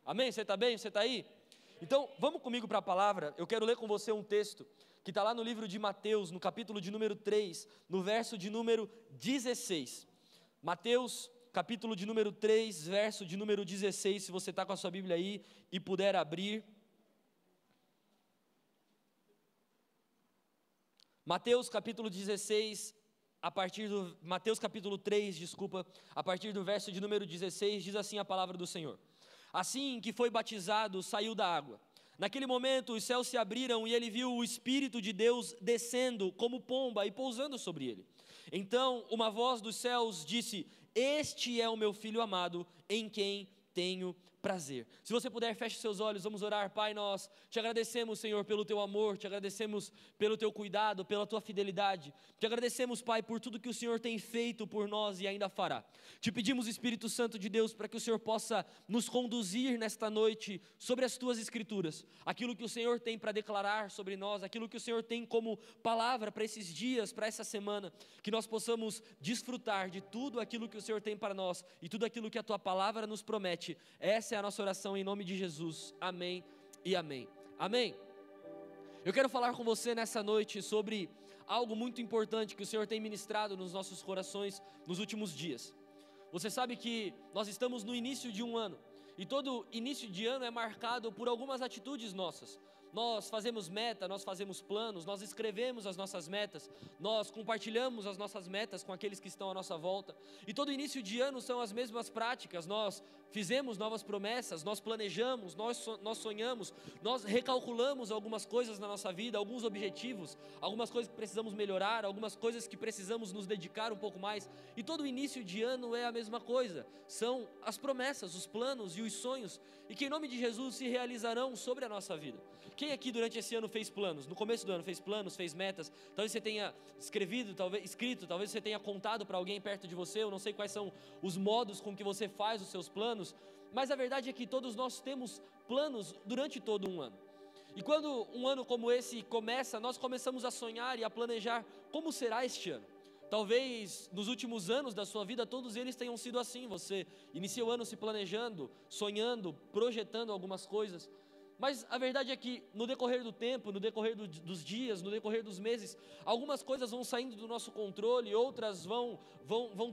Amém? Você está bem? Você está aí? Então, vamos comigo para a palavra. Eu quero ler com você um texto que está lá no livro de Mateus, no capítulo de número 3, no verso de número 16. Mateus, capítulo de número 3, verso de número 16, se você está com a sua Bíblia aí e puder abrir. Mateus capítulo 16, Mateus capítulo 3, desculpa, a partir do verso de número 16, diz assim a palavra do Senhor. Assim que foi batizado, saiu da água. Naquele momento os céus se abriram e ele viu o Espírito de Deus descendo como pomba e pousando sobre ele. Então uma voz dos céus disse: Este é o meu Filho amado, em quem tenho prazer. Se você puder, feche seus olhos, vamos orar. Pai, nós te agradecemos, Senhor, pelo teu amor, te agradecemos pelo teu cuidado, pela tua fidelidade, te agradecemos, Pai, por tudo que o Senhor tem feito por nós e ainda fará. Te pedimos, Espírito Santo de Deus, para que o Senhor possa nos conduzir nesta noite sobre as tuas escrituras, aquilo que o Senhor tem para declarar sobre nós, aquilo que o Senhor tem como palavra para esses dias, para essa semana, que nós possamos desfrutar de tudo aquilo que o Senhor tem para nós e tudo aquilo que a tua palavra nos promete. Essa é a nossa oração em nome de Jesus, amém e amém, amém. Eu quero falar com você nessa noite sobre algo muito importante que o Senhor tem ministrado nos nossos corações nos últimos dias. Você sabe que nós estamos no início de um ano, e todo início de ano é marcado por algumas atitudes nossas. Nós fazemos meta, nós fazemos planos, nós escrevemos as nossas metas, nós compartilhamos as nossas metas com aqueles que estão à nossa volta. E todo início de ano são as mesmas práticas. Nós fizemos novas promessas, nós planejamos, nós sonhamos, nós recalculamos algumas coisas na nossa vida, alguns objetivos, algumas coisas que precisamos melhorar, algumas coisas que precisamos nos dedicar um pouco mais. E todo início de ano é a mesma coisa, são as promessas, os planos e os sonhos, e que em nome de Jesus se realizarão sobre a nossa vida. Quem aqui durante esse ano fez planos? No começo do ano fez planos, fez metas? Talvez você tenha escrito, talvez você tenha contado para alguém perto de você. Eu não sei quais são os modos com que você faz os seus planos, mas a verdade é que todos nós temos planos durante todo um ano. E quando um ano como esse começa, nós começamos a sonhar e a planejar como será este ano. Talvez nos últimos anos da sua vida todos eles tenham sido assim. Você inicia o ano se planejando, sonhando, projetando algumas coisas. Mas a verdade é que no decorrer do tempo, no decorrer dos dias, no decorrer dos meses, algumas coisas vão saindo do nosso controle, outras vão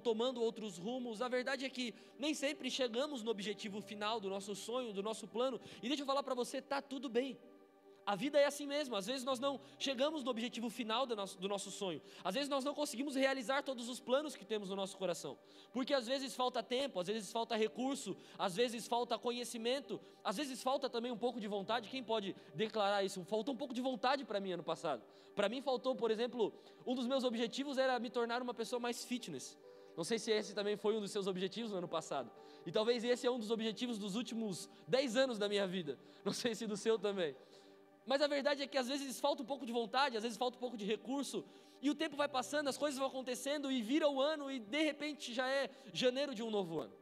tomando outros rumos. A verdade é que nem sempre chegamos no objetivo final do nosso sonho, do nosso plano. E deixa eu falar para você, tá tudo bem. A vida é assim mesmo, às vezes nós não chegamos no objetivo final do nosso sonho, às vezes nós não conseguimos realizar todos os planos que temos no nosso coração, porque às vezes falta tempo, às vezes falta recurso, às vezes falta conhecimento, às vezes falta também um pouco de vontade. Quem pode declarar isso? Faltou um pouco de vontade para mim ano passado. Para mim faltou, por exemplo, um dos meus objetivos era me tornar uma pessoa mais fitness. Não sei se esse também foi um dos seus objetivos no ano passado, e talvez esse é um dos objetivos dos últimos 10 anos da minha vida, não sei se do seu também. Mas a verdade é que às vezes falta um pouco de vontade, às vezes falta um pouco de recurso, e o tempo vai passando, as coisas vão acontecendo, e vira o ano, e de repente já é janeiro de um novo ano.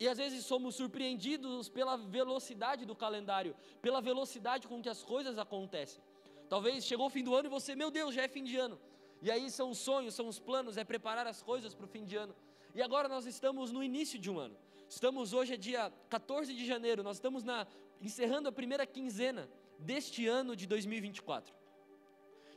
E às vezes somos surpreendidos pela velocidade do calendário, pela velocidade com que as coisas acontecem. Talvez chegou o fim do ano e você, meu Deus, já é fim de ano. E aí são os sonhos, são os planos, é preparar as coisas para o fim de ano. E agora nós estamos no início de um ano. Hoje é dia 14 de janeiro, nós estamos encerrando a primeira quinzena deste ano de 2024.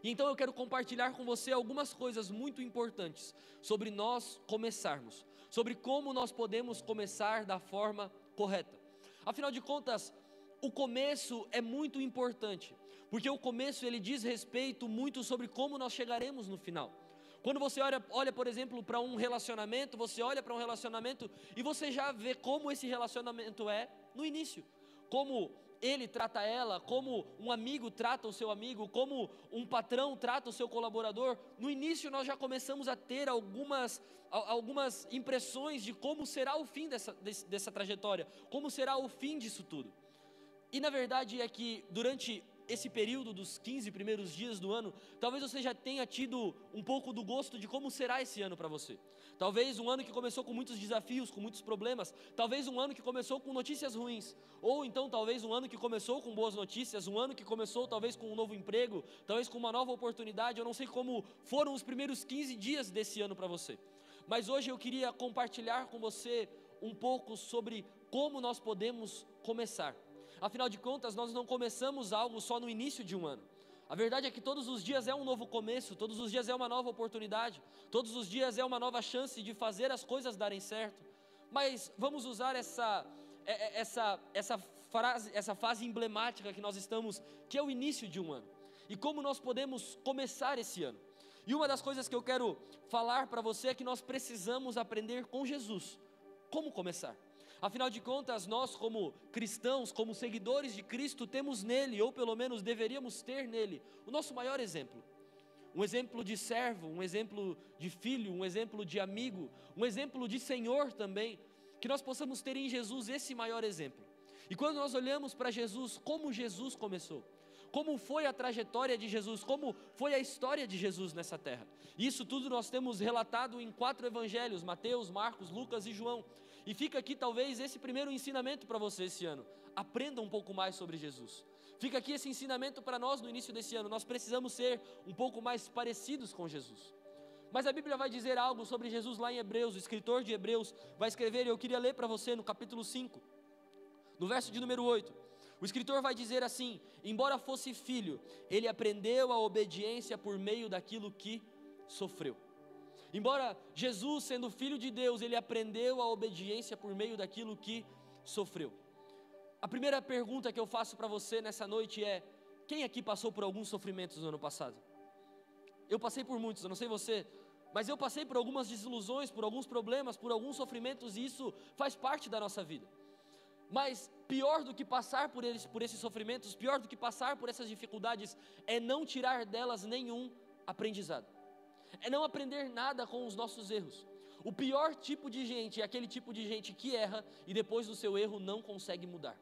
E então eu quero compartilhar com você algumas coisas muito importantes sobre nós começarmos, sobre como nós podemos começar da forma correta. Afinal de contas, o começo é muito importante, porque o começo ele diz respeito muito sobre como nós chegaremos no final. Quando você olha, por exemplo, para um relacionamento, você olha para um relacionamento e você já vê como esse relacionamento é no início, como ele trata ela, como um amigo trata o seu amigo, como um patrão trata o seu colaborador. No início nós já começamos a ter algumas impressões de como será o fim dessa trajetória, como será o fim disso tudo. E na verdade é que durante esse período dos 15 primeiros dias do ano, talvez você já tenha tido um pouco do gosto de como será esse ano para você. Talvez um ano que começou com muitos desafios, com muitos problemas, talvez um ano que começou com notícias ruins, ou então talvez um ano que começou com boas notícias, um ano que começou talvez com um novo emprego, talvez com uma nova oportunidade. Eu não sei como foram os primeiros 15 dias desse ano para você, mas hoje eu queria compartilhar com você um pouco sobre como nós podemos começar. Afinal de contas, nós não começamos algo só no início de um ano. A verdade é que todos os dias é um novo começo, todos os dias é uma nova oportunidade, todos os dias é uma nova chance de fazer as coisas darem certo. Mas vamos usar essa fase emblemática que nós estamos, que é o início de um ano. E como nós podemos começar esse ano? E uma das coisas que eu quero falar para você é que nós precisamos aprender com Jesus como começar. Afinal de contas, nós como cristãos, como seguidores de Cristo, temos nele, ou pelo menos deveríamos ter nele, o nosso maior exemplo. Um exemplo de servo, um exemplo de filho, um exemplo de amigo, um exemplo de Senhor também, que nós possamos ter em Jesus esse maior exemplo. E quando nós olhamos para Jesus, como Jesus começou, como foi a trajetória de Jesus, como foi a história de Jesus nessa terra. Isso tudo nós temos relatado em 4 evangelhos, Mateus, Marcos, Lucas e João. E fica aqui talvez esse primeiro ensinamento para você esse ano. Aprenda um pouco mais sobre Jesus. Fica aqui esse ensinamento para nós no início desse ano. Nós precisamos ser um pouco mais parecidos com Jesus. Mas a Bíblia vai dizer algo sobre Jesus lá em Hebreus. O escritor de Hebreus vai escrever, e eu queria ler para você no capítulo 5, no verso de número 8. O escritor vai dizer assim: embora fosse filho, ele aprendeu a obediência por meio daquilo que sofreu. Embora Jesus, sendo filho de Deus, ele aprendeu a obediência por meio daquilo que sofreu. A primeira pergunta que eu faço para você nessa noite é: quem aqui passou por alguns sofrimentos no ano passado? Eu passei por muitos, eu não sei você, mas eu passei por algumas desilusões, por alguns problemas, por alguns sofrimentos, e isso faz parte da nossa vida. Mas pior do que passar por esses sofrimentos, pior do que passar por essas dificuldades, é não tirar delas nenhum aprendizado. É não aprender nada com os nossos erros. O pior tipo de gente é aquele tipo de gente que erra e depois do seu erro não consegue mudar.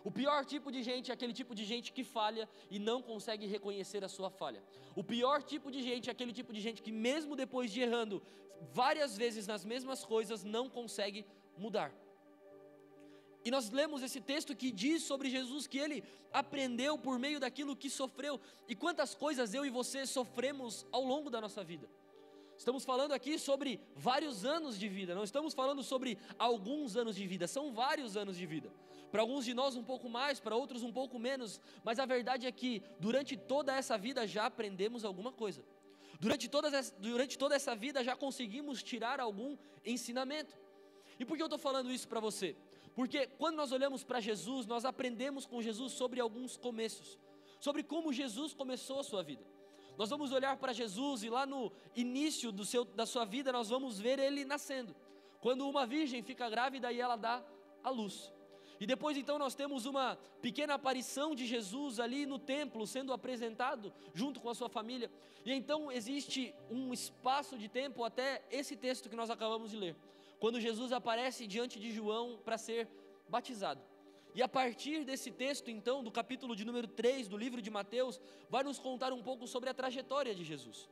O pior tipo de gente é aquele tipo de gente que falha e não consegue reconhecer a sua falha. O pior tipo de gente é aquele tipo de gente que mesmo depois de errando várias vezes nas mesmas coisas, não consegue mudar. E nós lemos esse texto que diz sobre Jesus que ele aprendeu por meio daquilo que sofreu. E quantas coisas eu e você sofremos ao longo da nossa vida. Estamos falando aqui sobre vários anos de vida, não estamos falando sobre alguns anos de vida, são vários anos de vida. Para alguns de nós um pouco mais, para outros um pouco menos, mas a verdade é que durante toda essa vida já aprendemos alguma coisa. Durante toda essa vida já conseguimos tirar algum ensinamento. E por que eu estou falando isso para você? Porque quando nós olhamos para Jesus, nós aprendemos com Jesus sobre alguns começos, sobre como Jesus começou a sua vida. Nós vamos olhar para Jesus e lá no início da sua vida nós vamos ver ele nascendo. Quando uma virgem fica grávida e ela dá a luz. E depois então nós temos uma pequena aparição de Jesus ali no templo sendo apresentado junto com a sua família. E então existe um espaço de tempo até esse texto que nós acabamos de ler. Quando Jesus aparece diante de João para ser batizado. E a partir desse texto então, do capítulo de número 3 do livro de Mateus, vai nos contar um pouco sobre a trajetória de Jesus.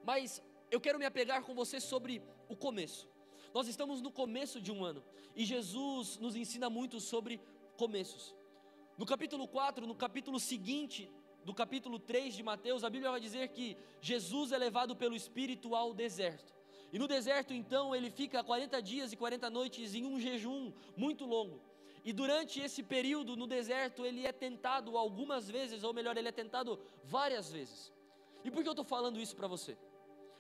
Mas eu quero me apegar com você sobre o começo. Nós estamos no começo de um ano, e Jesus nos ensina muito sobre começos. No capítulo 4, no capítulo seguinte do capítulo 3 de Mateus, a Bíblia vai dizer que Jesus é levado pelo Espírito ao deserto. E no deserto então ele fica 40 dias e 40 noites em um jejum muito longo. E durante esse período no deserto ele é tentado algumas vezes, ou melhor, ele é tentado várias vezes. E por que eu estou falando isso para você?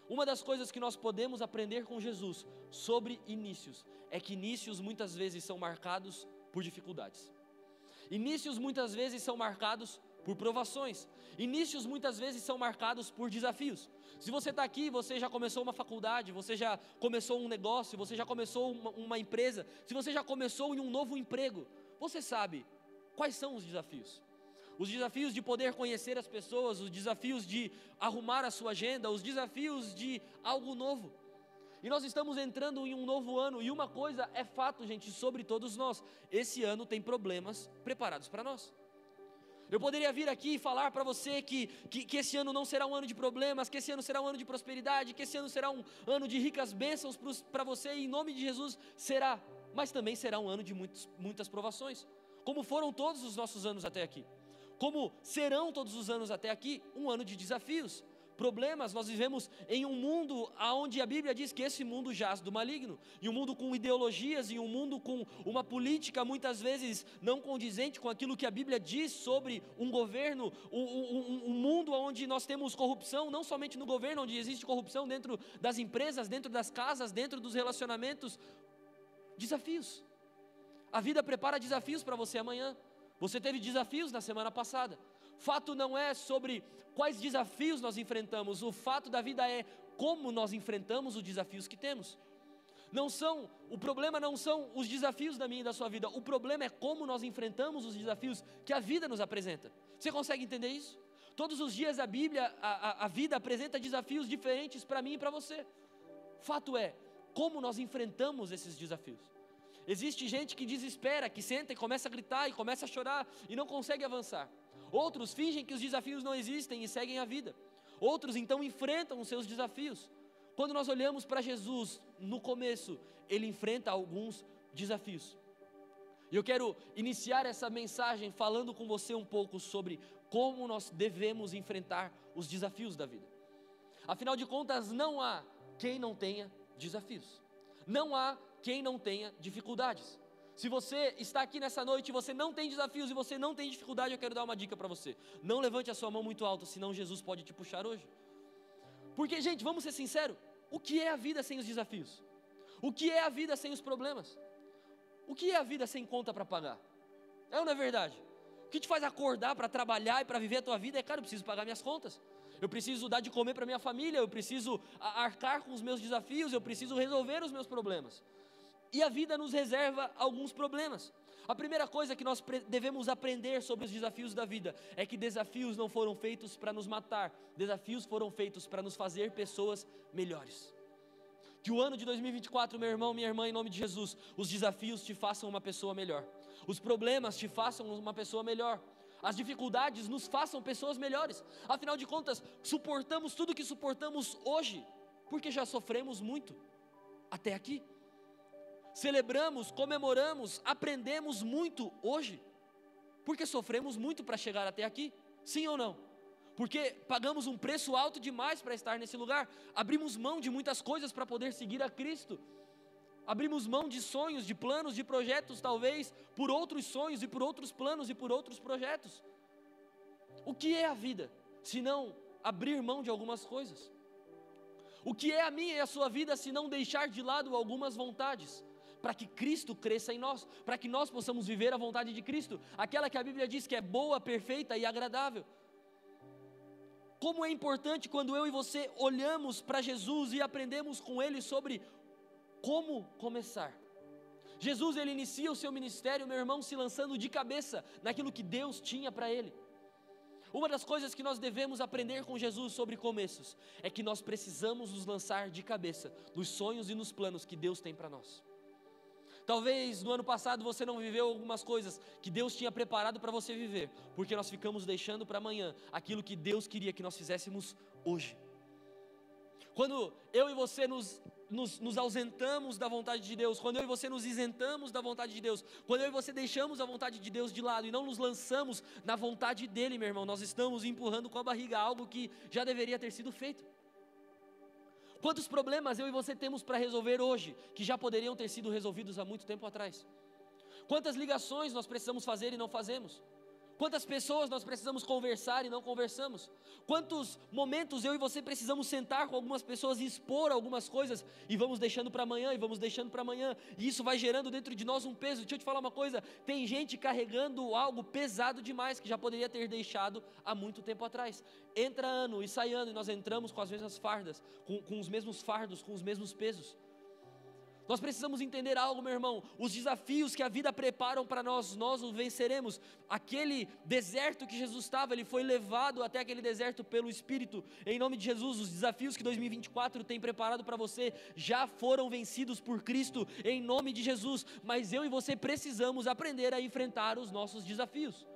Uma das coisas que nós podemos aprender com Jesus sobre inícios, é que inícios muitas vezes são marcados por dificuldades. Inícios muitas vezes são marcados por provações. Inícios muitas vezes são marcados por desafios. Se você está aqui, você já começou uma faculdade, você já começou um negócio, você já começou uma empresa, se você já começou em um novo emprego, você sabe quais são os desafios. Os desafios de poder conhecer as pessoas, os desafios de arrumar a sua agenda, os desafios de algo novo. E nós estamos entrando em um novo ano, e uma coisa é fato, gente, sobre todos nós: esse ano tem problemas preparados para nós. Eu poderia vir aqui e falar para você que esse ano não será um ano de problemas, que esse ano será um ano de prosperidade, que esse ano será um ano de ricas bênçãos para você, e em nome de Jesus será, mas também será um ano de muitas provações, como foram todos os nossos anos até aqui, como serão todos os anos até aqui, um ano de desafios, problemas. Nós vivemos em um mundo onde a Bíblia diz que esse mundo jaz do maligno, e um mundo com ideologias, e um mundo com uma política muitas vezes não condizente com aquilo que a Bíblia diz sobre um governo, um mundo onde nós temos corrupção, não somente no governo, onde existe corrupção dentro das empresas, dentro das casas, dentro dos relacionamentos. Desafios. A vida prepara desafios para você amanhã. Você teve desafios na semana passada. Fato não é sobre quais desafios nós enfrentamos, o fato da vida é como nós enfrentamos os desafios que temos. O problema não são os desafios da minha e da sua vida, o problema é como nós enfrentamos os desafios que a vida nos apresenta. Você consegue entender isso? Todos os dias a Bíblia, a vida apresenta desafios diferentes para mim e para você. Fato é, como nós enfrentamos esses desafios. Existe gente que desespera, que senta e começa a gritar e começa a chorar e não consegue avançar. Outros fingem que os desafios não existem e seguem a vida. Outros então enfrentam os seus desafios. Quando nós olhamos para Jesus, no começo, ele enfrenta alguns desafios. E eu quero iniciar essa mensagem falando com você um pouco sobre como nós devemos enfrentar os desafios da vida. Afinal de contas, não há quem não tenha desafios. Não há quem não tenha dificuldades. Se você está aqui nessa noite e você não tem desafios e você não tem dificuldade, eu quero dar uma dica para você. Não levante a sua mão muito alto, senão Jesus pode te puxar hoje. Porque, gente, vamos ser sinceros, o que é a vida sem os desafios? O que é a vida sem os problemas? O que é a vida sem conta para pagar? É ou não é verdade? O que te faz acordar para trabalhar e para viver a tua vida é, cara, eu preciso pagar minhas contas. Eu preciso dar de comer para minha família, eu preciso arcar com os meus desafios, eu preciso resolver os meus problemas. E a vida nos reserva alguns problemas. A primeira coisa que nós devemos aprender sobre os desafios da vida é que desafios não foram feitos para nos matar, desafios foram feitos para nos fazer pessoas melhores. Que o ano de 2024, meu irmão, minha irmã, em nome de Jesus, os desafios te façam uma pessoa melhor, os problemas te façam uma pessoa melhor, as dificuldades nos façam pessoas melhores. Afinal de contas, suportamos tudo que suportamos hoje, porque já sofremos muito até aqui. Celebramos, comemoramos, aprendemos muito hoje, porque sofremos muito para chegar até aqui, sim ou não? Porque pagamos um preço alto demais para estar nesse lugar, abrimos mão de muitas coisas para poder seguir a Cristo, abrimos mão de sonhos, de planos, de projetos, talvez, por outros sonhos e por outros planos e por outros projetos. O que é a vida, se não abrir mão de algumas coisas? O que é a minha e a sua vida, se não deixar de lado algumas vontades? Para que Cristo cresça em nós, para que nós possamos viver a vontade de Cristo, aquela que a Bíblia diz que é boa, perfeita e agradável. Como é importante quando eu e você olhamos para Jesus e aprendemos com Ele sobre como começar. Jesus, Ele inicia o seu ministério, meu irmão, se lançando de cabeça naquilo que Deus tinha para Ele. Uma das coisas que nós devemos aprender com Jesus sobre começos, é que nós precisamos nos lançar de cabeça nos sonhos e nos planos que Deus tem para nós. Talvez no ano passado você não viveu algumas coisas que Deus tinha preparado para você viver, porque nós ficamos deixando para amanhã aquilo que Deus queria que nós fizéssemos hoje. Quando eu e você nos ausentamos da vontade de Deus, quando eu e você nos isentamos da vontade de Deus, quando eu e você deixamos a vontade de Deus de lado e não nos lançamos na vontade dEle, meu irmão, nós estamos empurrando com a barriga algo que já deveria ter sido feito. Quantos problemas eu e você temos para resolver hoje, que já poderiam ter sido resolvidos há muito tempo atrás? Quantas ligações nós precisamos fazer e não fazemos? Quantas pessoas nós precisamos conversar e não conversamos? Quantos momentos eu e você precisamos sentar com algumas pessoas e expor algumas coisas e vamos deixando para amanhã, e isso vai gerando dentro de nós um peso. Deixa eu te falar uma coisa, tem gente carregando algo pesado demais que já poderia ter deixado há muito tempo atrás. Entra ano e sai ano e nós entramos com as mesmas fardas, com os mesmos fardos, com os mesmos pesos. Nós precisamos entender algo, meu irmão, os desafios que a vida prepara para nós os venceremos. Aquele deserto que Jesus estava, ele foi levado até aquele deserto pelo Espírito, em nome de Jesus. Os desafios que 2024 tem preparado para você, já foram vencidos por Cristo, em nome de Jesus, mas eu e você precisamos aprender a enfrentar os nossos desafios.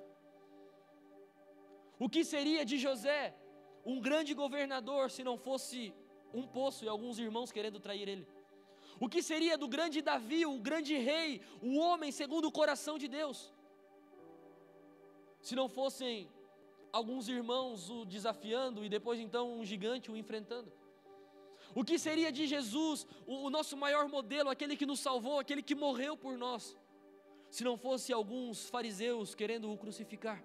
O que seria de José, um grande governador, se não fosse um poço e alguns irmãos querendo trair ele? O que seria do grande Davi, o grande rei, o homem segundo o coração de Deus, se não fossem alguns irmãos o desafiando e depois então um gigante o enfrentando? O que seria de Jesus, o nosso maior modelo, aquele que nos salvou, aquele que morreu por nós, se não fosse alguns fariseus querendo o crucificar?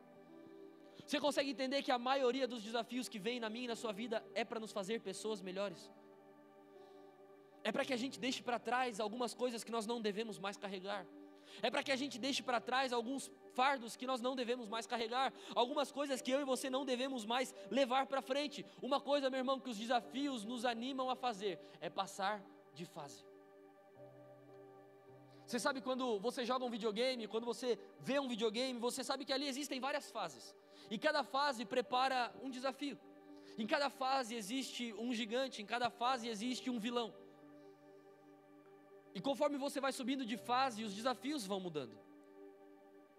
Você consegue entender que a maioria dos desafios que vem na minha e na sua vida é para nos fazer pessoas melhores? É para que a gente deixe para trás algumas coisas que nós não devemos mais carregar. É para que a gente deixe para trás alguns fardos que nós não devemos mais carregar, algumas coisas que eu e você não devemos mais levar para frente. Uma coisa, meu irmão, que os desafios nos animam a fazer é passar de fase. Você sabe, quando você joga um videogame, quando você vê um videogame, você sabe que ali existem várias fases, e cada fase prepara um desafio. Em cada fase existe um gigante, em cada fase existe um vilão. E conforme você vai subindo de fase, os desafios vão mudando.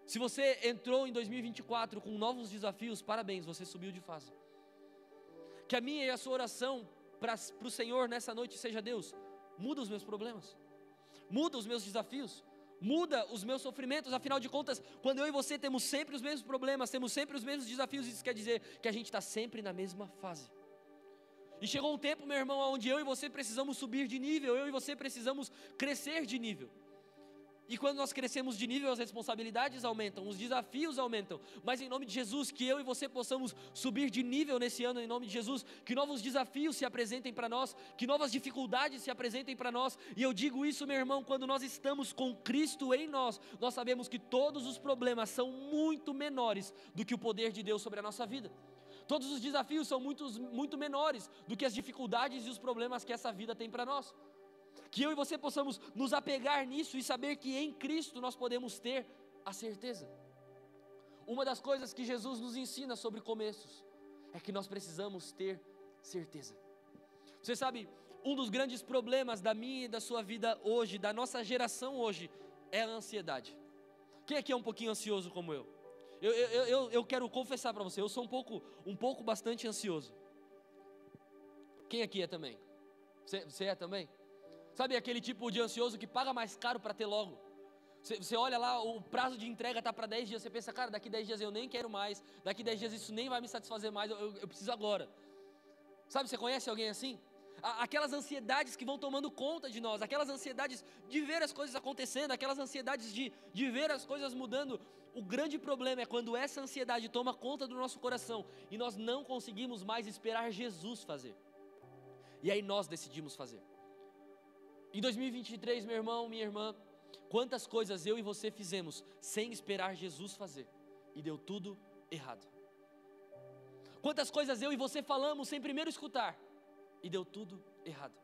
Se você entrou em 2024 com novos desafios, parabéns, você subiu de fase. Que a minha e a sua oração para o Senhor nessa noite seja: Deus, muda os meus problemas, muda os meus desafios, muda os meus sofrimentos. Afinal de contas, quando eu e você temos sempre os mesmos problemas, temos sempre os mesmos desafios, isso quer dizer que a gente está sempre na mesma fase. E chegou um tempo, meu irmão, onde eu e você precisamos subir de nível, eu e você precisamos crescer de nível. E quando nós crescemos de nível, as responsabilidades aumentam, os desafios aumentam. Mas em nome de Jesus, que eu e você possamos subir de nível nesse ano, em nome de Jesus, que novos desafios se apresentem para nós, que novas dificuldades se apresentem para nós. E eu digo isso, meu irmão, quando nós estamos com Cristo em nós, nós sabemos que todos os problemas são muito menores do que o poder de Deus sobre a nossa vida. Todos os desafios são muito menores do que as dificuldades e os problemas que essa vida tem para nós. Que eu e você possamos nos apegar nisso e saber que em Cristo nós podemos ter a certeza. Uma das coisas que Jesus nos ensina sobre começos é que nós precisamos ter certeza. Você sabe, um dos grandes problemas da minha e da sua vida hoje, da nossa geração hoje, é a ansiedade. Quem aqui é um pouquinho ansioso como eu? Eu quero confessar para você, eu sou um pouco bastante ansioso. Quem aqui é também? Você é também? Sabe aquele tipo de ansioso que paga mais caro para ter logo? Você olha lá, o prazo de entrega está para 10 dias, você pensa: cara, daqui 10 dias eu nem quero mais, daqui 10 dias isso nem vai me satisfazer mais, eu preciso agora. Sabe, você conhece alguém assim? Aquelas ansiedades que vão tomando conta de nós, aquelas ansiedades de ver as coisas acontecendo, aquelas ansiedades de ver as coisas mudando. O grande problema é quando essa ansiedade toma conta do nosso coração e nós não conseguimos mais esperar Jesus fazer. E aí nós decidimos fazer. Em 2023, meu irmão, minha irmã, quantas coisas eu e você fizemos sem esperar Jesus fazer e deu tudo errado. Quantas coisas eu e você falamos sem primeiro escutar e deu tudo errado.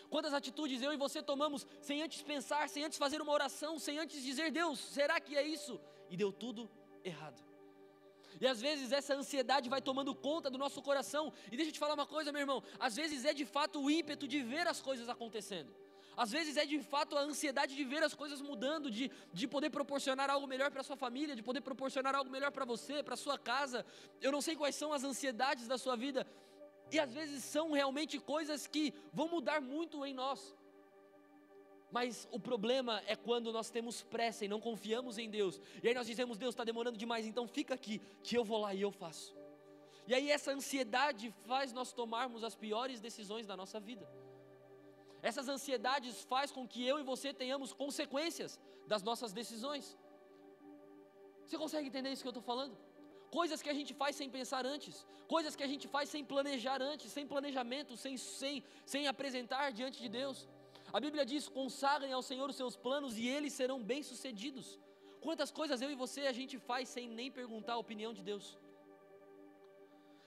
Quantas atitudes eu e você tomamos sem antes pensar, sem antes fazer uma oração, sem antes dizer: Deus, será que é isso? E deu tudo errado. E às vezes essa ansiedade vai tomando conta do nosso coração. E deixa eu te falar uma coisa, meu irmão, às vezes é de fato o ímpeto de ver as coisas acontecendo. Às vezes é de fato a ansiedade de ver as coisas mudando, de poder proporcionar algo melhor para a sua família, de poder proporcionar algo melhor para você, para a sua casa. Eu não sei quais são as ansiedades da sua vida, e às vezes são realmente coisas que vão mudar muito em nós. Mas o problema é quando nós temos pressa e não confiamos em Deus. E aí nós dizemos: Deus, está demorando demais, então fica aqui, que eu vou lá e eu faço. E aí essa ansiedade faz nós tomarmos as piores decisões da nossa vida. Essas ansiedades faz com que eu e você tenhamos consequências das nossas decisões. Você consegue entender isso que eu estou falando? Coisas que a gente faz sem pensar antes, coisas que a gente faz sem planejar antes, sem planejamento, sem apresentar diante de Deus. A Bíblia diz: consagrem ao Senhor os seus planos e eles serão bem-sucedidos. Quantas coisas eu e você a gente faz sem nem perguntar a opinião de Deus.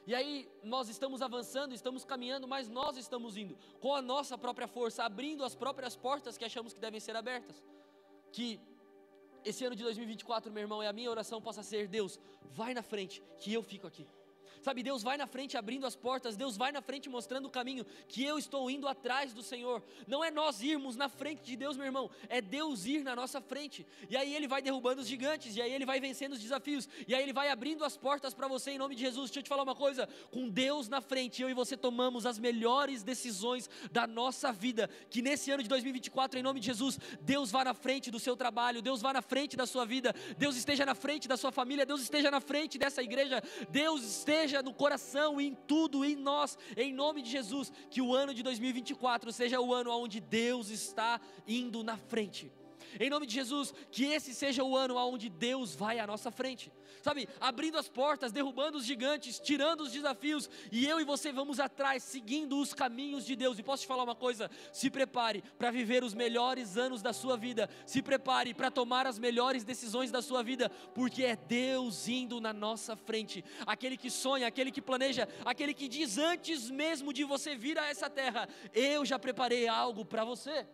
E aí nós estamos avançando, estamos caminhando, mas nós estamos indo com a nossa própria força, abrindo as próprias portas que achamos que devem ser abertas. Que esse ano de 2024, meu irmão, a minha oração possa ser: Deus, vai na frente, que eu fico aqui. Sabe, Deus vai na frente abrindo as portas, Deus vai na frente mostrando o caminho, que eu estou indo atrás do Senhor. Não é nós irmos na frente de Deus, meu irmão, é Deus ir na nossa frente. E aí Ele vai derrubando os gigantes, e aí Ele vai vencendo os desafios, e aí Ele vai abrindo as portas para você em nome de Jesus. Deixa eu te falar uma coisa, com Deus na frente, eu e você tomamos as melhores decisões da nossa vida. Que nesse ano de 2024, em nome de Jesus, Deus vá na frente do seu trabalho, Deus vá na frente da sua vida, Deus esteja na frente da sua família, Deus esteja na frente dessa igreja, Deus esteja no coração, em tudo, em nós, em nome de Jesus. Que o ano de 2024 seja o ano onde Deus está indo na frente. Em nome de Jesus, que esse seja o ano onde Deus vai à nossa frente, sabe, abrindo as portas, derrubando os gigantes, tirando os desafios, e eu e você vamos atrás, seguindo os caminhos de Deus. E posso te falar uma coisa, se prepare para viver os melhores anos da sua vida, se prepare para tomar as melhores decisões da sua vida, porque é Deus indo na nossa frente, aquele que sonha, aquele que planeja, aquele que diz antes mesmo de você vir a essa terra, eu já preparei algo para você.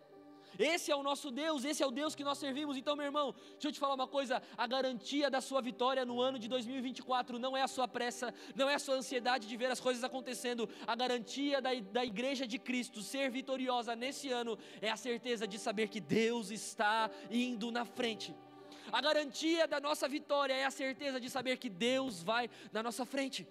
Esse é o nosso Deus, esse é o Deus que nós servimos. Então, meu irmão, deixa eu te falar uma coisa, a garantia da sua vitória no ano de 2024 não é a sua pressa, não é a sua ansiedade de ver as coisas acontecendo. A garantia da igreja de Cristo ser vitoriosa nesse ano é a certeza de saber que Deus está indo na frente. A garantia da nossa vitória é a certeza de saber que Deus vai na nossa frente.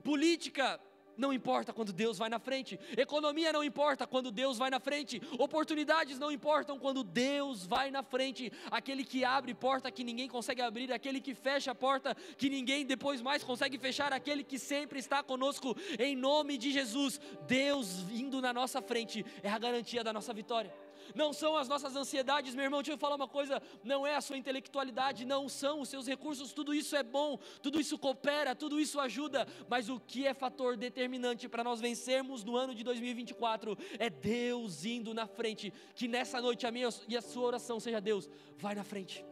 Política não importa quando Deus vai na frente, economia não importa quando Deus vai na frente, oportunidades não importam quando Deus vai na frente. Aquele que abre porta que ninguém consegue abrir, aquele que fecha a porta que ninguém depois mais consegue fechar, aquele que sempre está conosco, em nome de Jesus. Deus indo na nossa frente é a garantia da nossa vitória. Não são as nossas ansiedades, meu irmão, deixa eu falar uma coisa, não é a sua intelectualidade, não são os seus recursos, tudo isso é bom, tudo isso coopera, tudo isso ajuda, mas o que é fator determinante para nós vencermos no ano de 2024 é Deus indo na frente. Que nessa noite a minha e a sua oração seja: Deus, vai na frente.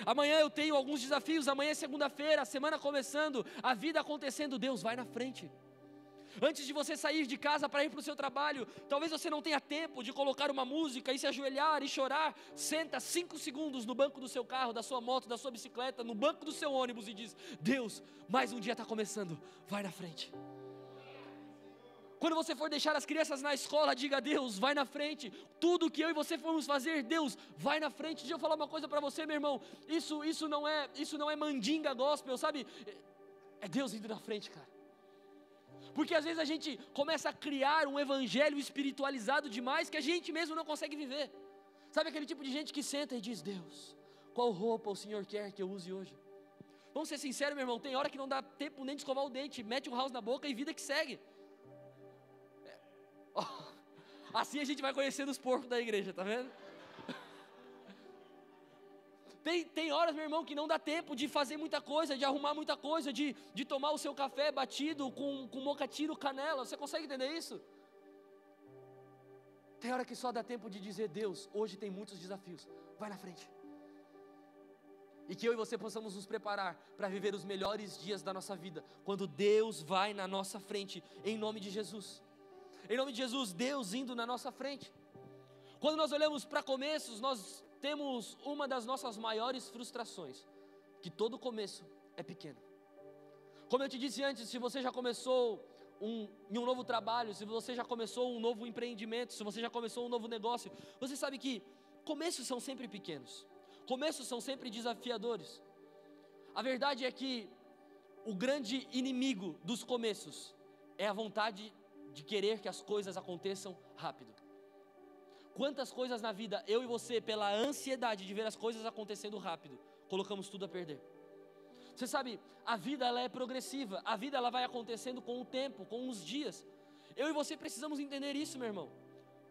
Amanhã eu tenho alguns desafios, amanhã é segunda-feira, a semana começando, a vida acontecendo, Deus vai na frente. Antes de você sair de casa para ir para o seu trabalho, talvez você não tenha tempo de colocar uma música e se ajoelhar e chorar. Senta 5 segundos no banco do seu carro, da sua moto, da sua bicicleta, no banco do seu ônibus e diz: Deus, mais um dia está começando, vai na frente. Quando você for deixar as crianças na escola, diga: Deus, vai na frente. Tudo que eu e você formos fazer, Deus, vai na frente. Deixa eu falar uma coisa para você, meu irmão, isso não é mandinga gospel, sabe? É Deus indo na frente, cara. Porque às vezes a gente começa a criar um evangelho espiritualizado demais que a gente mesmo não consegue viver. Sabe aquele tipo de gente que senta e diz: Deus, qual roupa o Senhor quer que eu use hoje? Vamos ser sinceros, meu irmão, tem hora que não dá tempo nem de escovar o dente, mete um house na boca e vida que segue. Assim a gente vai conhecendo os porcos da igreja, tá vendo? Tem horas, meu irmão, que não dá tempo de fazer muita coisa, de arrumar muita coisa, de tomar o seu café batido com mocatino, canela. Você consegue entender isso? Tem hora que só dá tempo de dizer: Deus, hoje tem muitos desafios, vai na frente. E que eu e você possamos nos preparar para viver os melhores dias da nossa vida, quando Deus vai na nossa frente, em nome de Jesus. Em nome de Jesus, Deus indo na nossa frente. Quando nós olhamos para começos, nós temos uma das nossas maiores frustrações, que todo começo é pequeno. Como eu te disse antes, se você já começou em um novo trabalho, se você já começou um novo empreendimento, se você já começou um novo negócio, você sabe que começos são sempre pequenos, começos são sempre desafiadores. A verdade é que o grande inimigo dos começos é a vontade de querer que as coisas aconteçam rápido. Quantas coisas na vida, eu e você, pela ansiedade de ver as coisas acontecendo rápido, colocamos tudo a perder. Você sabe, a vida ela é progressiva, a vida ela vai acontecendo com o tempo, com os dias. Eu e você precisamos entender isso, meu irmão.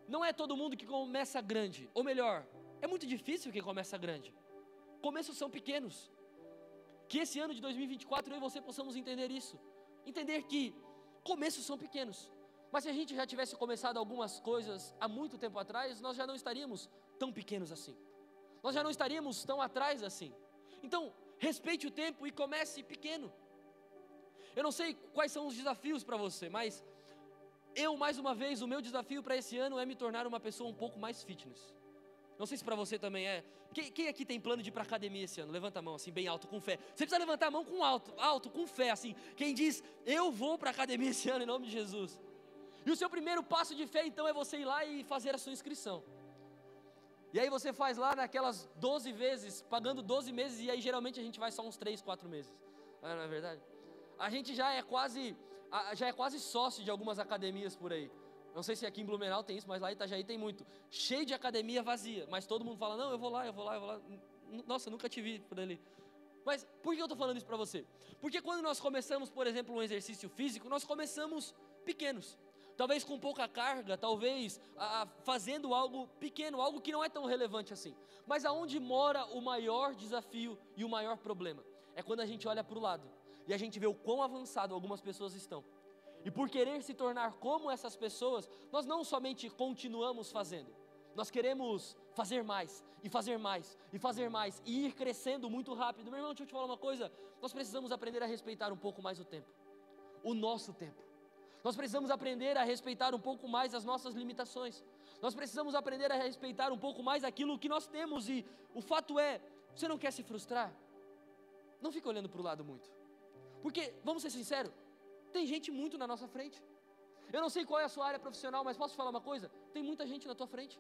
Não é todo mundo que começa grande, ou melhor, é muito difícil quem começa grande. Começos são pequenos. Que esse ano de 2024 eu e você possamos entender isso. Entender que começos são pequenos. Mas se a gente já tivesse começado algumas coisas há muito tempo atrás, nós já não estaríamos tão pequenos assim. Nós já não estaríamos tão atrás assim. Então, respeite o tempo e comece pequeno. Eu não sei quais são os desafios para você, mas mais uma vez, o meu desafio para esse ano é me tornar uma pessoa um pouco mais fitness. Não sei se para você também é. Quem aqui tem plano de ir para academia esse ano? Levanta a mão assim, bem alto, com fé. Você precisa levantar a mão com alto, com fé, assim. Quem diz, eu vou para academia esse ano em nome de Jesus. E o seu primeiro passo de fé então é você ir lá e fazer a sua inscrição. E aí você faz lá naquelas 12 vezes, pagando 12 meses, e aí geralmente a gente vai só uns 3, 4 meses. Não é verdade? A gente já é quase sócio de algumas academias por aí. Não sei se aqui em Blumenau tem isso, mas lá em Itajaí tem muito. Cheio de academia vazia, mas todo mundo fala, não, eu vou lá. Nossa, nunca te vi por ali. Mas por que eu estou falando isso para você? Porque quando nós começamos, por exemplo, um exercício físico, nós começamos pequenos. Talvez com pouca carga, talvez fazendo algo pequeno, algo que não é tão relevante assim. Mas aonde mora o maior desafio e o maior problema? É quando a gente olha para o lado e a gente vê o quão avançado algumas pessoas estão. E por querer se tornar como essas pessoas, nós não somente continuamos fazendo, nós queremos fazer mais, e fazer mais, e fazer mais, e ir crescendo muito rápido. Meu irmão, deixa eu te falar uma coisa, nós precisamos aprender a respeitar um pouco mais o tempo, o nosso tempo. Nós precisamos aprender a respeitar um pouco mais as nossas limitações. Nós precisamos aprender a respeitar um pouco mais aquilo que nós temos. E o fato é, você não quer se frustrar? Não fica olhando para o lado muito. Porque, vamos ser sinceros, tem gente muito na nossa frente. Eu não sei qual é a sua área profissional, mas posso te falar uma coisa? Tem muita gente na tua frente.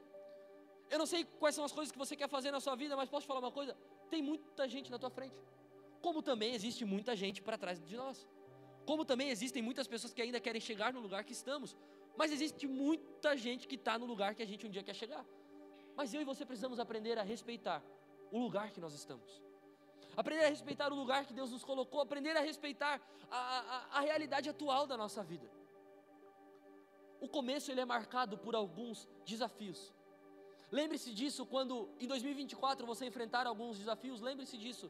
Eu não sei quais são as coisas que você quer fazer na sua vida, mas posso te falar uma coisa? Tem muita gente na tua frente. Como também existe muita gente para trás de nós. Como também existem muitas pessoas que ainda querem chegar no lugar que estamos. Mas existe muita gente que está no lugar que a gente um dia quer chegar. Mas eu e você precisamos aprender a respeitar o lugar que nós estamos. Aprender a respeitar o lugar que Deus nos colocou. Aprender a respeitar a realidade atual da nossa vida. O começo ele é marcado por alguns desafios. Lembre-se disso quando em 2024 você enfrentar alguns desafios. Lembre-se disso.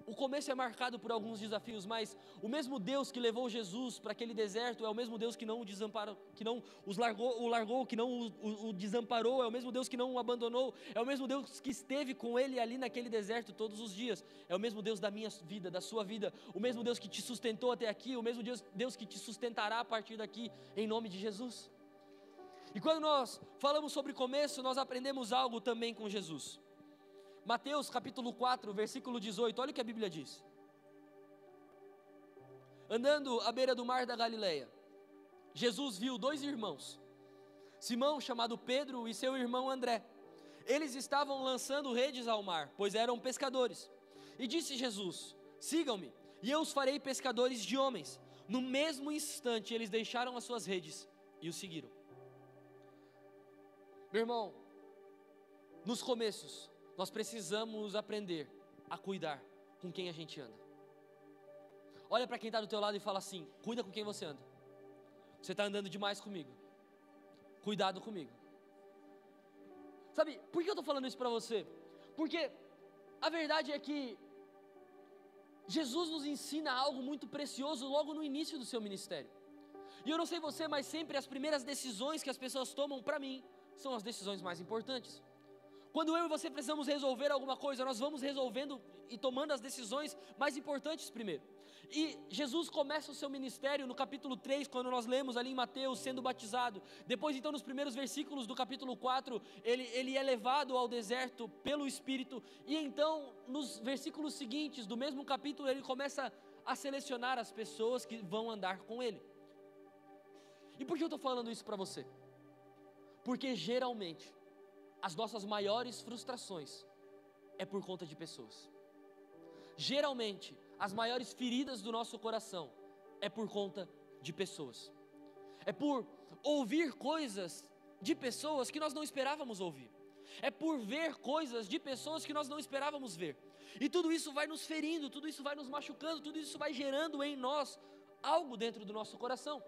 O começo é marcado por alguns desafios, mas o mesmo Deus que levou Jesus para aquele deserto é o mesmo Deus que não o desamparou, que não os largou, que não o desamparou, é o mesmo Deus que não o abandonou, é o mesmo Deus que esteve com ele ali naquele deserto todos os dias, é o mesmo Deus da minha vida, da sua vida, o mesmo Deus que te sustentou até aqui, o mesmo Deus que te sustentará a partir daqui, em nome de Jesus. E quando nós falamos sobre começo, nós aprendemos algo também com Jesus. Mateus capítulo 4, versículo 18, olha o que a Bíblia diz. Andando à beira do mar da Galileia, Jesus viu 2 irmãos, Simão, chamado Pedro, e seu irmão André. Eles estavam lançando redes ao mar, pois eram pescadores. E disse Jesus, sigam-me, e eu os farei pescadores de homens. No mesmo instante, eles deixaram as suas redes e o seguiram. Meu irmão, nos começos, nós precisamos aprender a cuidar com quem a gente anda. Olha para quem está do teu lado e fala assim, cuida com quem você anda. Você está andando demais comigo. Cuidado comigo. Sabe, por que eu estou falando isso para você? Porque a verdade é que Jesus nos ensina algo muito precioso logo no início do seu ministério. E eu não sei você, mas sempre as primeiras decisões que as pessoas tomam para mim são as decisões mais importantes. Quando eu e você precisamos resolver alguma coisa, nós vamos resolvendo e tomando as decisões mais importantes primeiro. E Jesus começa o seu ministério no capítulo 3, quando nós lemos ali em Mateus, sendo batizado. Depois então nos primeiros versículos do capítulo 4, ele é levado ao deserto pelo Espírito. E então nos versículos seguintes do mesmo capítulo, ele começa a selecionar as pessoas que vão andar com ele. E por que eu estou falando isso para você? Porque geralmente as nossas maiores frustrações é por conta de pessoas. Geralmente, as maiores feridas do nosso coração é por conta de pessoas. É por ouvir coisas de pessoas que nós não esperávamos ouvir. É por ver coisas de pessoas que nós não esperávamos ver. E tudo isso vai nos ferindo, tudo isso vai nos machucando, tudo isso vai gerando em nós algo dentro do nosso coração.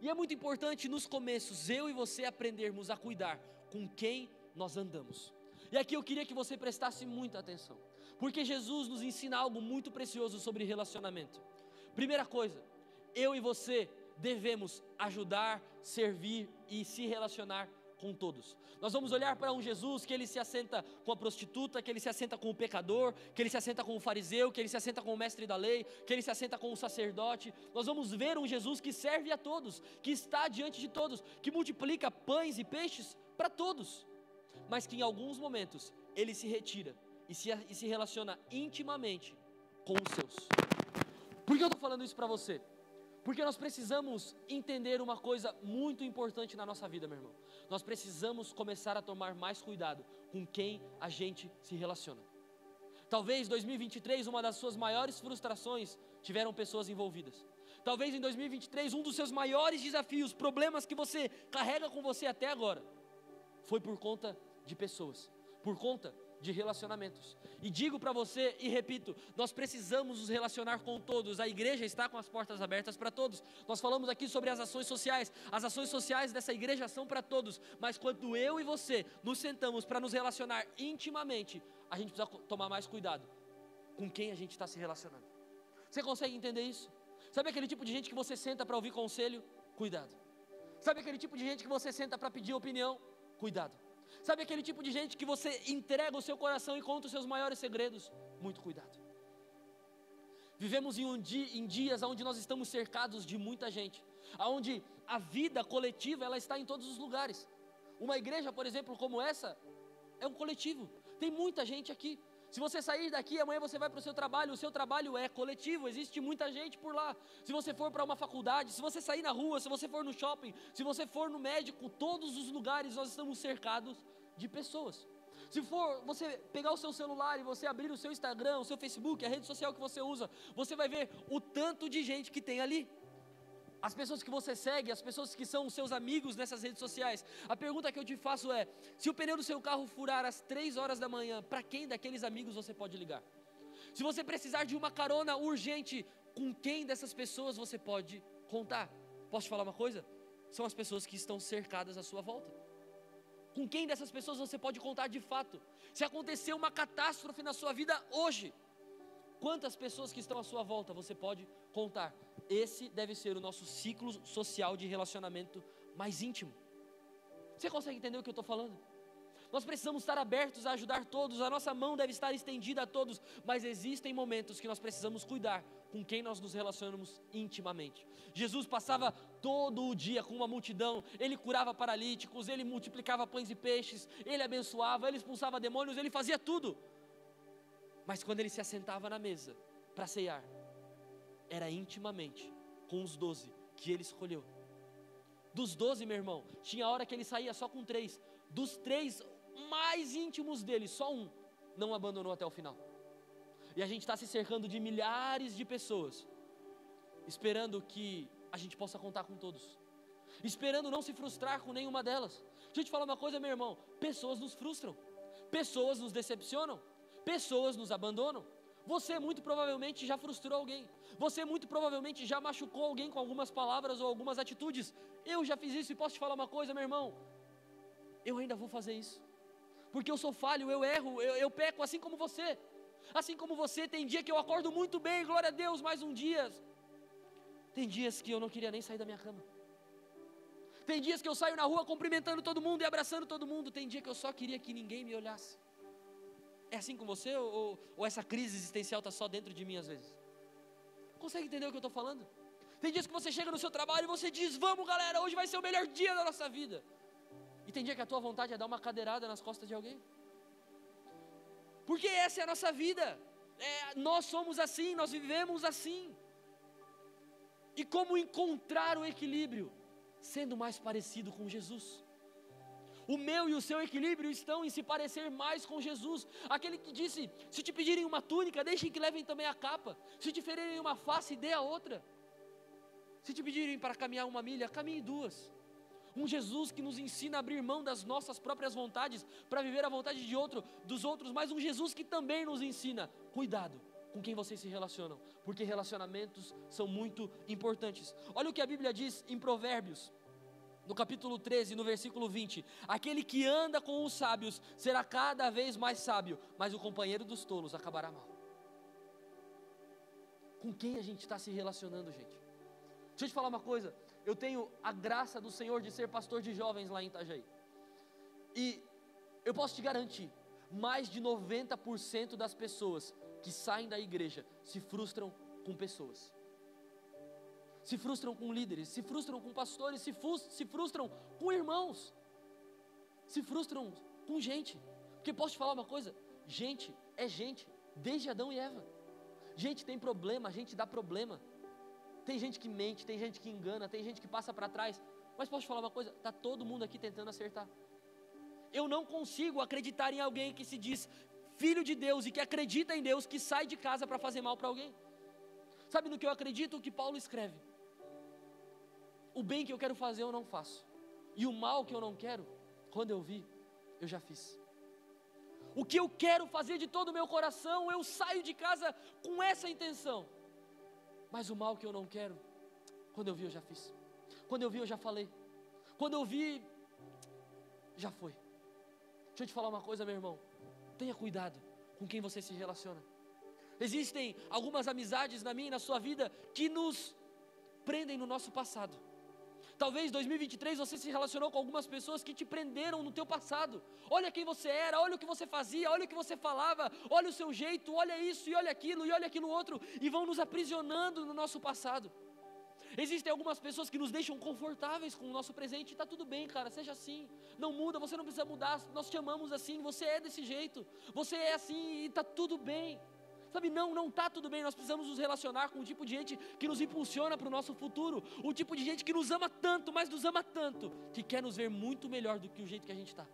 E é muito importante nos começos, eu e você aprendermos a cuidar com quem nós andamos. E aqui eu queria que você prestasse muita atenção, porque Jesus nos ensina algo muito precioso sobre relacionamento. Primeira coisa, eu e você devemos ajudar, servir e se relacionar com todos. Nós vamos olhar para um Jesus que ele se assenta com a prostituta, que ele se assenta com o pecador, que ele se assenta com o fariseu, que ele se assenta com o mestre da lei, que ele se assenta com o sacerdote. Nós vamos ver um Jesus que serve a todos, que está diante de todos, que multiplica pães e peixes para todos. mas que em alguns momentos ele se retira e se relaciona intimamente com os seus. Por que eu estou falando isso para você? Porque nós precisamos entender uma coisa muito importante na nossa vida, meu irmão. Nós precisamos começar a tomar mais cuidado com quem a gente se relaciona. Talvez 2023, uma das suas maiores frustrações tiveram pessoas envolvidas. Talvez em 2023, um dos seus maiores desafios, problemas que você carrega com você até agora, foi por conta de pessoas, por conta de relacionamentos. E digo para você e repito, nós precisamos nos relacionar com todos. A igreja está com as portas abertas para todos. Nós falamos aqui sobre as ações sociais dessa igreja são para todos, mas quando eu e você nos sentamos para nos relacionar intimamente, a gente precisa tomar mais cuidado com quem a gente está se relacionando. Você consegue entender isso? Sabe aquele tipo de gente que você senta para ouvir conselho? Cuidado. Sabe aquele tipo de gente que você senta para pedir opinião? Cuidado. Sabe aquele tipo de gente que você entrega o seu coração e conta os seus maiores segredos? Muito cuidado. Vivemos em dias onde nós estamos cercados de muita gente, onde a vida coletiva ela está em todos os lugares. Uma igreja, por exemplo, como essa, é um coletivo. Tem muita gente aqui. Se você sair daqui, amanhã você vai para o seu trabalho é coletivo, existe muita gente por lá. Se você for para uma faculdade, se você sair na rua, se você for no shopping, se você for no médico, todos os lugares nós estamos cercados de pessoas. Se for você pegar o seu celular e você abrir o seu Instagram, o seu Facebook, a rede social que você usa, você vai ver o tanto de gente que tem ali. As pessoas que você segue, as pessoas que são seus amigos nessas redes sociais. A pergunta que eu te faço é: se o pneu do seu carro furar às 3 horas da manhã, para quem daqueles amigos você pode ligar? Se você precisar de uma carona urgente, com quem dessas pessoas você pode contar? Posso te falar uma coisa? São as pessoas que estão cercadas à sua volta. Com quem dessas pessoas você pode contar de fato? Se acontecer uma catástrofe na sua vida hoje, quantas pessoas que estão à sua volta você pode contar? Esse deve ser o nosso ciclo social de relacionamento mais íntimo. Você consegue entender o que eu estou falando? Nós precisamos estar abertos a ajudar todos, a nossa mão deve estar estendida a todos, mas existem momentos que nós precisamos cuidar com quem nós nos relacionamos intimamente. Jesus passava todo o dia com uma multidão, ele curava paralíticos, ele multiplicava pães e peixes, ele abençoava, ele expulsava demônios, ele fazia tudo. Mas quando ele se assentava na mesa para ceiar, era intimamente com os 12 que ele escolheu. Dos 12, meu irmão, tinha hora que ele saía só com 3. Dos 3 mais íntimos dele, só um não abandonou até o final. E a gente está se cercando de milhares de pessoas, esperando que a gente possa contar com todos, esperando não se frustrar com nenhuma delas. Deixa eu te falar uma coisa, meu irmão, pessoas nos frustram, pessoas nos decepcionam, pessoas nos abandonam. Você muito provavelmente já frustrou alguém, você muito provavelmente já machucou alguém com algumas palavras ou algumas atitudes. Eu já fiz isso e posso te falar uma coisa, meu irmão, eu ainda vou fazer isso, porque eu sou falho, eu erro, eu peco assim como você. Assim como você, tem dia que eu acordo muito bem, glória a Deus, mais um dia. Tem dias que eu não queria nem sair da minha cama. Tem dias que eu saio na rua cumprimentando todo mundo e abraçando todo mundo. Tem dia que eu só queria que ninguém me olhasse. É assim com você ou essa crise existencial está só dentro de mim às vezes? Consegue entender o que eu estou falando? Tem dias que você chega no seu trabalho e você diz: vamos galera, hoje vai ser o melhor dia da nossa vida. E tem dia que a tua vontade é dar uma cadeirada nas costas de alguém. Porque essa é a nossa vida, nós somos assim, nós vivemos assim. E como encontrar o equilíbrio? Sendo mais parecido com Jesus. O meu e o seu equilíbrio estão em se parecer mais com Jesus. Aquele que disse: se te pedirem uma túnica, deixem que levem também a capa. Se te ferirem uma face, dê a outra. Se te pedirem para caminhar 1 milha, caminhe 2. Um Jesus que nos ensina a abrir mão das nossas próprias vontades para viver a vontade dos outros, mas um Jesus que também nos ensina: cuidado com quem vocês se relacionam, porque relacionamentos são muito importantes. Olha o que a Bíblia diz em Provérbios, no capítulo 13, no versículo 20: aquele que anda com os sábios será cada vez mais sábio, mas o companheiro dos tolos acabará mal. Com quem a gente está se relacionando, gente? Deixa eu te falar uma coisa. Eu tenho a graça do Senhor de ser pastor de jovens lá em Itajaí. E eu posso te garantir, mais de 90% das pessoas que saem da igreja se frustram com pessoas. Se frustram com líderes, se frustram com pastores, se frustram com irmãos. Se frustram com gente. Porque posso te falar uma coisa? Gente é gente, desde Adão e Eva. Gente tem problema, a gente dá problema. Tem gente que mente, tem gente que engana, tem gente que passa para trás. Mas posso te falar uma coisa? Está todo mundo aqui tentando acertar. Eu não consigo acreditar em alguém que se diz filho de Deus e que acredita em Deus, que sai de casa para fazer mal para alguém. Sabe no que eu acredito? O que Paulo escreve: o bem que eu quero fazer eu não faço, e o mal que eu não quero, quando eu vi, eu já fiz. O que eu quero fazer de todo o meu coração, eu saio de casa com essa intenção, mas o mal que eu não quero, quando eu vi eu já fiz. Quando eu vi eu já falei. Quando eu vi, já foi. Deixa eu te falar uma coisa, meu irmão. Tenha cuidado com quem você se relaciona. Existem algumas amizades na minha e na sua vida que nos prendem no nosso passado. Talvez em 2023 você se relacionou com algumas pessoas que te prenderam no teu passado. Olha quem você era, olha o que você fazia, olha o que você falava, olha o seu jeito, olha isso e olha aquilo outro, e vão nos aprisionando no nosso passado. Existem algumas pessoas que nos deixam confortáveis com o nosso presente. Está tudo bem, cara, seja assim. Não muda, você não precisa mudar. Nós te amamos assim, você é desse jeito. Você é assim e está tudo bem. Sabe, não está tudo bem. Nós precisamos nos relacionar com o tipo de gente que nos impulsiona para o nosso futuro. O tipo de gente que nos ama tanto, mas nos ama tanto, que quer nos ver muito melhor do que o jeito que a gente está.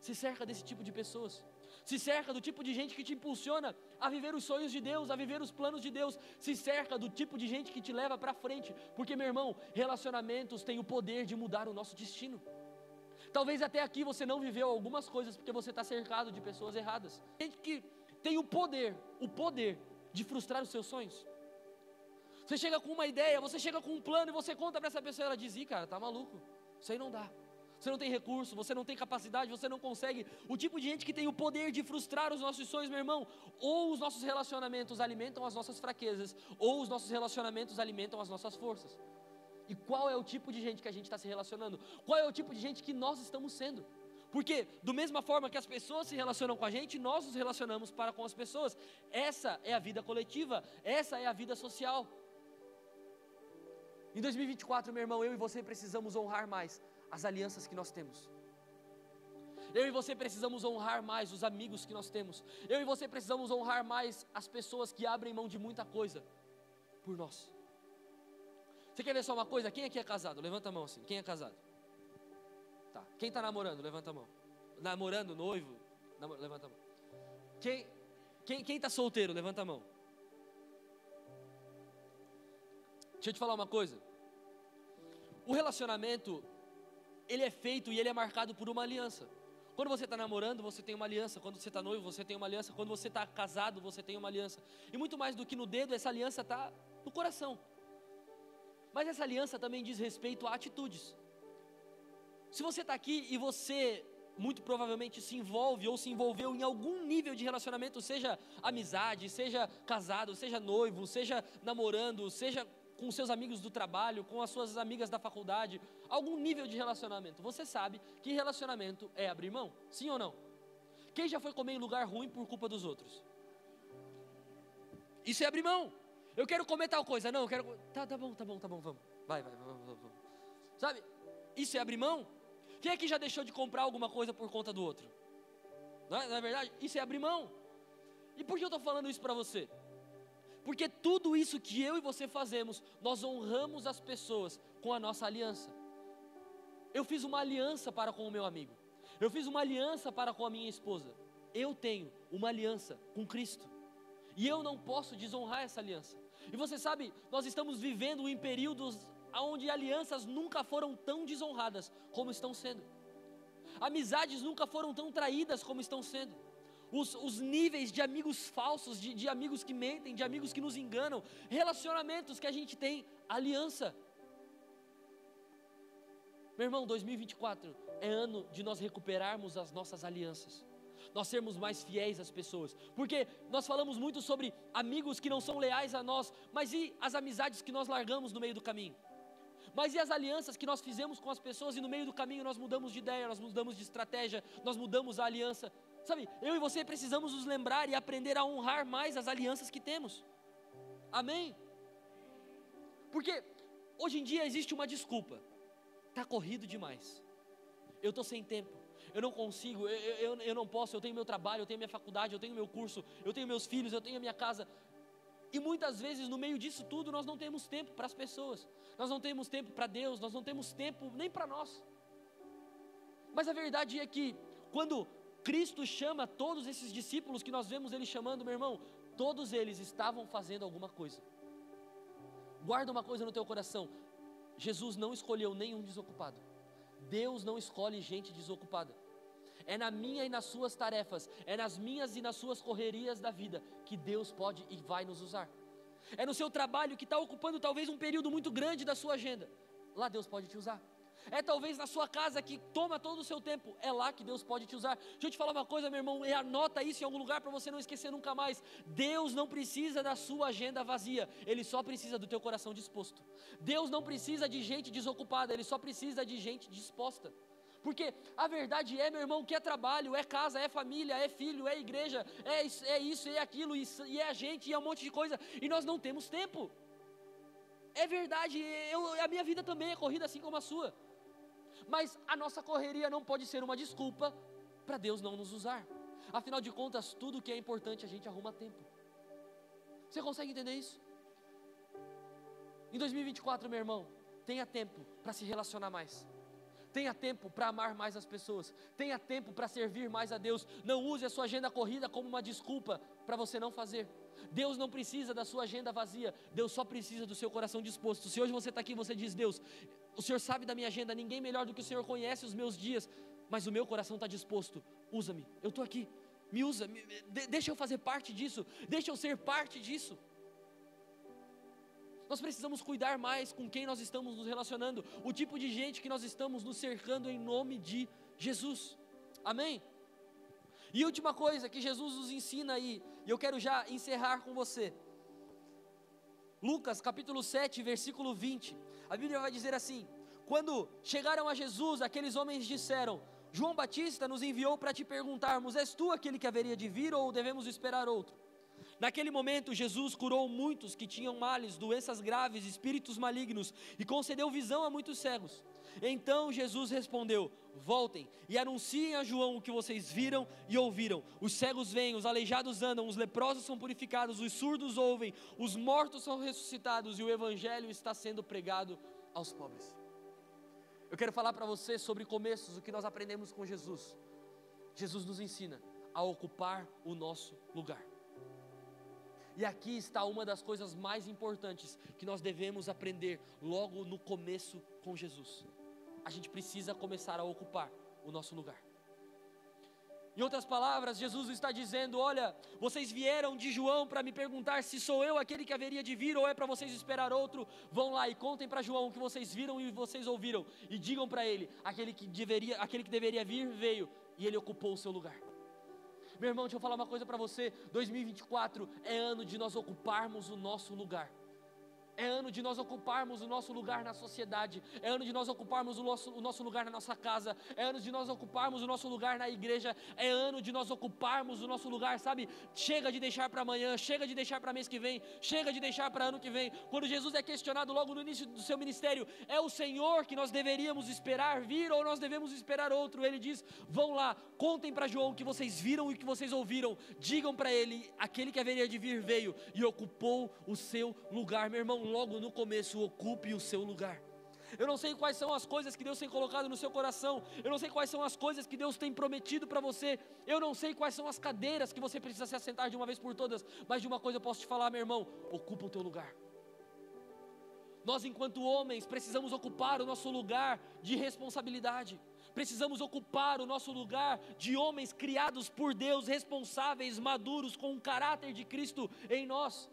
Se cerca desse tipo de pessoas. Se cerca do tipo de gente que te impulsiona a viver os sonhos de Deus, a viver os planos de Deus. Se cerca do tipo de gente que te leva para frente. Porque, meu irmão, relacionamentos têm o poder de mudar o nosso destino. Talvez até aqui você não viveu algumas coisas porque você está cercado de pessoas erradas. Gente que tem o poder de frustrar os seus sonhos. Você chega com uma ideia, você chega com um plano e você conta para essa pessoa e ela diz: cara, tá maluco, isso aí não dá. Você não tem recurso, você não tem capacidade, você não consegue. O tipo de gente que tem o poder de frustrar os nossos sonhos, meu irmão. Ou os nossos relacionamentos alimentam as nossas fraquezas, ou os nossos relacionamentos alimentam as nossas forças. E qual é o tipo de gente que a gente está se relacionando? Qual é o tipo de gente que nós estamos sendo? Porque da mesma forma que as pessoas se relacionam com a gente, nós nos relacionamos para com as pessoas. Essa é a vida coletiva, essa é a vida social. Em 2024, meu irmão, eu e você precisamos honrar mais as alianças que nós temos. Eu e você precisamos honrar mais os amigos que nós temos. Eu e você precisamos honrar mais as pessoas que abrem mão de muita coisa por nós. Você quer ver só uma coisa? Quem aqui é casado? Levanta a mão assim. Quem é casado? Tá. Quem está namorando? Levanta a mão. Namorando, noivo? Levanta a mão. Quem está solteiro? Levanta a mão. Deixa eu te falar uma coisa. O relacionamento, ele é feito e ele é marcado por uma aliança. Quando você está namorando, você tem uma aliança. Quando você está noivo, você tem uma aliança. Quando você está casado, você tem uma aliança. E muito mais do que no dedo, essa aliança está no coração. Mas essa aliança também diz respeito a atitudes. Se você está aqui e você muito provavelmente se envolve ou se envolveu em algum nível de relacionamento, seja amizade, seja casado, seja noivo, seja namorando, seja com seus amigos do trabalho, com as suas amigas da faculdade, algum nível de relacionamento, você sabe que relacionamento é abrir mão, sim ou não? Quem já foi comer em lugar ruim por culpa dos outros? Isso é abrir mão. Eu quero comer tal coisa, não, eu quero... Tá bom, vamos. Vai, vamos. Sabe, isso é abrir mão? Quem aqui já deixou de comprar alguma coisa por conta do outro? Não é verdade? Isso é abrir mão. E por que eu estou falando isso para você? Porque tudo isso que eu e você fazemos, nós honramos as pessoas com a nossa aliança. Eu fiz uma aliança para com o meu amigo. Eu fiz uma aliança para com a minha esposa. Eu tenho uma aliança com Cristo. E eu não posso desonrar essa aliança. E você sabe, nós estamos vivendo em períodos onde alianças nunca foram tão desonradas como estão sendo. Amizades nunca foram tão traídas como estão sendo. Os níveis de amigos falsos, de amigos que mentem, de amigos que nos enganam, relacionamentos que a gente tem, aliança. Meu irmão, 2024 é ano de nós recuperarmos as nossas alianças, nós sermos mais fiéis às pessoas, porque nós falamos muito sobre amigos que não são leais a nós, mas e as amizades que nós largamos no meio do caminho? Mas e as alianças que nós fizemos com as pessoas e no meio do caminho nós mudamos de ideia, nós mudamos de estratégia, nós mudamos a aliança? Sabe, eu e você precisamos nos lembrar e aprender a honrar mais as alianças que temos. Amém? Porque hoje em dia existe uma desculpa. Está corrido demais. Eu estou sem tempo. eu não consigo, eu não posso, eu tenho meu trabalho, eu tenho minha faculdade, eu tenho meu curso, eu tenho meus filhos, eu tenho a minha casa. E muitas vezes no meio disso tudo nós não temos tempo para as pessoas, nós não temos tempo para Deus, nós não temos tempo nem para nós. Mas a verdade é que quando Cristo chama todos esses discípulos que nós vemos Ele chamando, meu irmão, todos eles estavam fazendo alguma coisa. Guarda uma coisa no teu coração, Jesus não escolheu nenhum desocupado. Deus não escolhe gente desocupada. É na minha e nas suas tarefas, é nas minhas e nas suas correrias da vida que Deus pode e vai nos usar. É no seu trabalho que está ocupando talvez um período muito grande da sua agenda, lá Deus pode te usar. É talvez na sua casa que toma todo o seu tempo, é lá que Deus pode te usar. Deixa eu te falar uma coisa, meu irmão, e anota isso em algum lugar para você não esquecer nunca mais. Deus não precisa da sua agenda vazia, Ele só precisa do teu coração disposto. Deus não precisa de gente desocupada, Ele só precisa de gente disposta. Porque a verdade é, meu irmão, que é trabalho, é casa, é família, é filho, é igreja, é isso, é aquilo, e é a gente, e é um monte de coisa, e nós não temos tempo. É verdade, a minha vida também é corrida assim como a sua. Mas a nossa correria não pode ser uma desculpa para Deus não nos usar. Afinal de contas, tudo que é importante a gente arruma tempo. Você consegue entender isso? Em 2024, meu irmão, tenha tempo para se relacionar mais. Tenha tempo para amar mais as pessoas. Tenha tempo para servir mais a Deus. Não use a sua agenda corrida como uma desculpa para você não fazer. Deus não precisa da sua agenda vazia. Deus só precisa do seu coração disposto. Se hoje você está aqui e você diz: Deus, o Senhor sabe da minha agenda, ninguém melhor do que o Senhor conhece os meus dias, mas o meu coração está disposto, usa-me, eu estou aqui, me usa, deixa eu fazer parte disso, deixa eu ser parte disso. Nós precisamos cuidar mais com quem nós estamos nos relacionando, o tipo de gente que nós estamos nos cercando em nome de Jesus, amém? E última coisa que Jesus nos ensina aí, e eu quero já encerrar com você, Lucas capítulo 7, versículo 20, a Bíblia vai dizer assim: quando chegaram a Jesus, aqueles homens disseram: João Batista nos enviou para te perguntarmos, és tu aquele que haveria de vir ou devemos esperar outro? Naquele momento Jesus curou muitos que tinham males, doenças graves, espíritos malignos, e concedeu visão a muitos cegos. Então Jesus respondeu: voltem e anunciem a João o que vocês viram e ouviram. Os cegos veem, os aleijados andam, os leprosos são purificados, os surdos ouvem, os mortos são ressuscitados e o evangelho está sendo pregado aos pobres. Eu quero falar para você sobre começos, o que nós aprendemos com Jesus. Jesus nos ensina a ocupar o nosso lugar. E aqui está uma das coisas mais importantes que nós devemos aprender logo no começo com Jesus. A gente precisa começar a ocupar o nosso lugar. Em outras palavras, Jesus está dizendo: olha, vocês vieram de João para me perguntar se sou eu aquele que haveria de vir ou é para vocês esperar outro. Vão lá e contem para João o que vocês viram e vocês ouviram, e digam para ele: aquele que deveria vir veio e ele ocupou o seu lugar. Meu irmão, deixa eu falar uma coisa para você, 2024 é ano de nós ocuparmos o nosso lugar. É ano de nós ocuparmos o nosso lugar na sociedade. É ano de nós ocuparmos o nosso lugar na nossa casa. É ano de nós ocuparmos o nosso lugar na igreja. É ano de nós ocuparmos o nosso lugar, sabe? Chega de deixar para amanhã, chega de deixar para mês que vem, chega de deixar para ano que vem. Quando Jesus é questionado logo no início do seu ministério, é o Senhor que nós deveríamos esperar vir ou nós devemos esperar outro? Ele diz: vão lá, contem para João o que vocês viram e o que vocês ouviram. Digam para ele: aquele que haveria de vir veio e ocupou o seu lugar. Meu irmão, logo no começo, ocupe o seu lugar. Eu não sei quais são as coisas que Deus tem colocado no seu coração. Eu não sei quais são as coisas que Deus tem prometido para você. Eu não sei quais são as cadeiras que você precisa se assentar de uma vez por todas. Mas de uma coisa eu posso te falar, meu irmão: ocupa o teu lugar. Nós, enquanto homens, precisamos ocupar o nosso lugar de responsabilidade. Precisamos ocupar o nosso lugar de homens criados por Deus, responsáveis, maduros, com o caráter de Cristo em nós.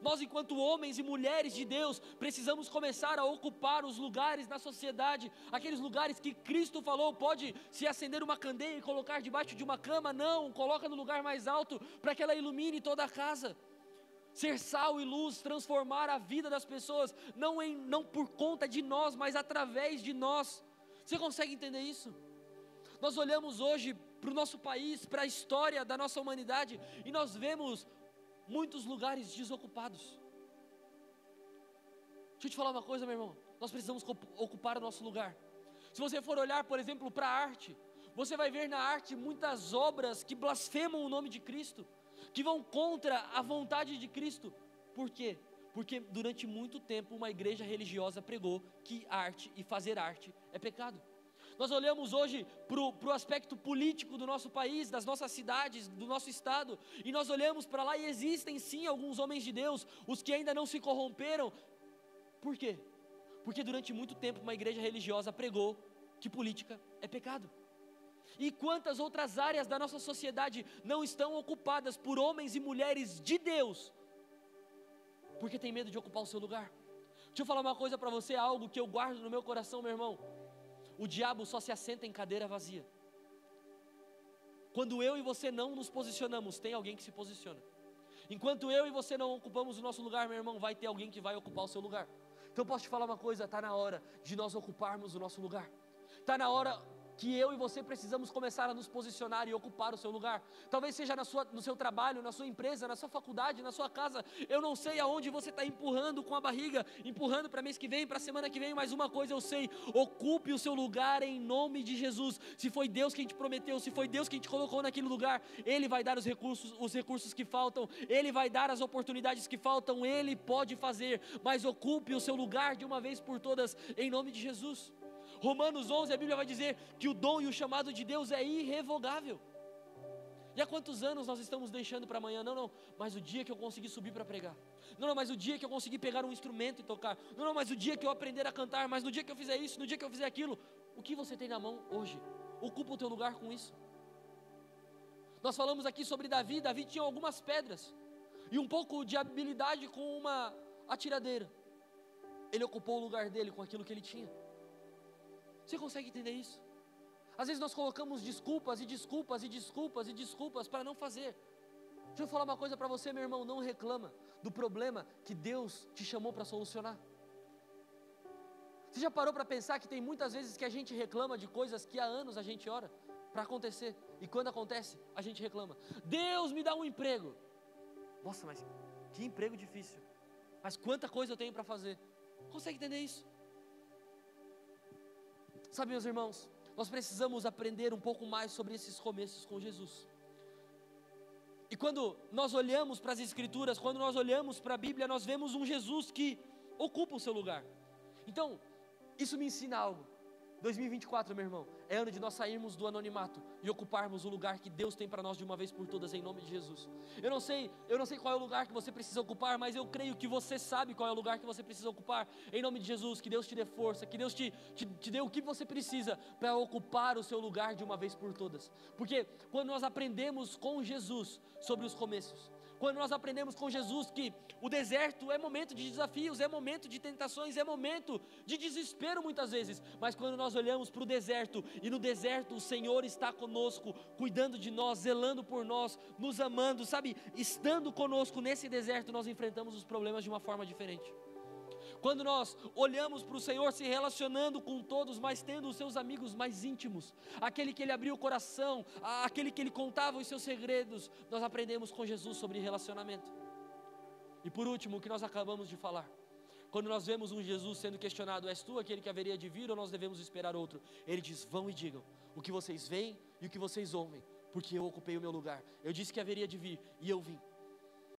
Nós, enquanto homens e mulheres de Deus, precisamos começar a ocupar os lugares na sociedade, aqueles lugares que Cristo falou: pode se acender uma candeia e colocar debaixo de uma cama. Não, coloca no lugar mais alto, para que ela ilumine toda a casa. Ser sal e luz, transformar a vida das pessoas, não por conta de nós, mas através de nós. Você consegue entender isso? Nós olhamos hoje para o nosso país, para a história da nossa humanidade, e nós vemos muitos lugares desocupados. Deixa eu te falar uma coisa, meu irmão: nós precisamos ocupar o nosso lugar. Se você for olhar, por exemplo, para a arte, Você vai ver na arte muitas obras que blasfemam o nome de Cristo, que vão contra a vontade de Cristo. Por quê? Porque durante muito tempo uma igreja religiosa pregou que arte e fazer arte é pecado. Nós olhamos hoje para o aspecto político do nosso país, das nossas cidades, do nosso estado, e nós olhamos para lá e existem sim alguns homens de Deus, os que ainda não se corromperam. Por quê? Porque durante muito tempo uma igreja religiosa pregou que política é pecado. E quantas outras áreas da nossa sociedade não estão ocupadas por homens e mulheres de Deus, porque tem medo de ocupar o seu lugar? Deixa eu falar uma coisa para você, algo que eu guardo no meu coração, meu irmão. O diabo só se assenta em cadeira vazia. Quando eu e você não nos posicionamos, tem alguém que se posiciona. Enquanto eu e você não ocupamos o nosso lugar, meu irmão, vai ter alguém que vai ocupar o seu lugar. Então posso te falar uma coisa, está na hora de nós ocuparmos o nosso lugar. Está na hora que eu e você precisamos começar a nos posicionar e ocupar o seu lugar. Talvez seja no seu trabalho, na sua empresa, na sua faculdade, na sua casa. Eu não sei aonde você está empurrando com a barriga, empurrando para mês que vem, para semana que vem, mas uma coisa eu sei: ocupe o seu lugar em nome de Jesus. Se foi Deus quem te prometeu, se foi Deus quem te colocou naquele lugar, Ele vai dar os recursos que faltam, Ele vai dar as oportunidades que faltam, Ele pode fazer, mas ocupe o seu lugar de uma vez por todas, em nome de Jesus. Romanos 11, a Bíblia vai dizer que o dom e o chamado de Deus é irrevogável. E há quantos anos nós estamos deixando para amanhã? Não, mas o dia que eu conseguir subir para pregar. Não, mas o dia que eu conseguir pegar um instrumento e tocar. Não, mas o dia que eu aprender a cantar. Mas no dia que eu fizer isso, no dia que eu fizer aquilo. O que você tem na mão hoje? Ocupa o teu lugar com isso. Nós falamos aqui sobre Davi. Davi tinha algumas pedras e um pouco de habilidade com uma atiradeira. Ele ocupou o lugar dele com aquilo que ele tinha. Você consegue entender isso? Às vezes nós colocamos desculpas para não fazer. Deixa eu falar uma coisa para você, meu irmão, não reclama do problema que Deus te chamou para solucionar. Você já parou para pensar que tem muitas vezes que a gente reclama de coisas que há anos a gente ora para acontecer, e quando acontece, a gente reclama: Deus me dá um emprego. Nossa, mas que emprego difícil. Mas quanta coisa eu tenho para fazer. Consegue entender isso? Sabe, meus irmãos, nós precisamos aprender um pouco mais sobre esses começos com Jesus. E quando nós olhamos para as Escrituras, quando nós olhamos para a Bíblia, nós vemos um Jesus que ocupa o seu lugar. Então, isso me ensina algo. 2024, meu irmão, é ano de nós sairmos do anonimato e ocuparmos o lugar que Deus tem para nós de uma vez por todas, em nome de Jesus. Eu não sei qual é o lugar que você precisa ocupar, mas eu creio que você sabe qual é o lugar que você precisa ocupar, em nome de Jesus. Que Deus te dê força, que Deus te dê o que você precisa para ocupar o seu lugar de uma vez por todas. Porque quando nós aprendemos com Jesus sobre os começos, quando nós aprendemos com Jesus que o deserto é momento de desafios, é momento de tentações, é momento de desespero muitas vezes, mas quando nós olhamos para o deserto, e no deserto o Senhor está conosco, cuidando de nós, zelando por nós, nos amando, sabe, estando conosco nesse deserto, nós enfrentamos os problemas de uma forma diferente. Quando nós olhamos para o Senhor se relacionando com todos, mas tendo os seus amigos mais íntimos, aquele que Ele abriu o coração, aquele que Ele contava os seus segredos, nós aprendemos com Jesus sobre relacionamento. E por último, o que nós acabamos de falar, quando nós vemos um Jesus sendo questionado: és tu aquele que haveria de vir ou nós devemos esperar outro? Ele diz: vão e digam o que vocês veem e o que vocês ouvem, porque eu ocupei o meu lugar. Eu disse que haveria de vir e eu vim.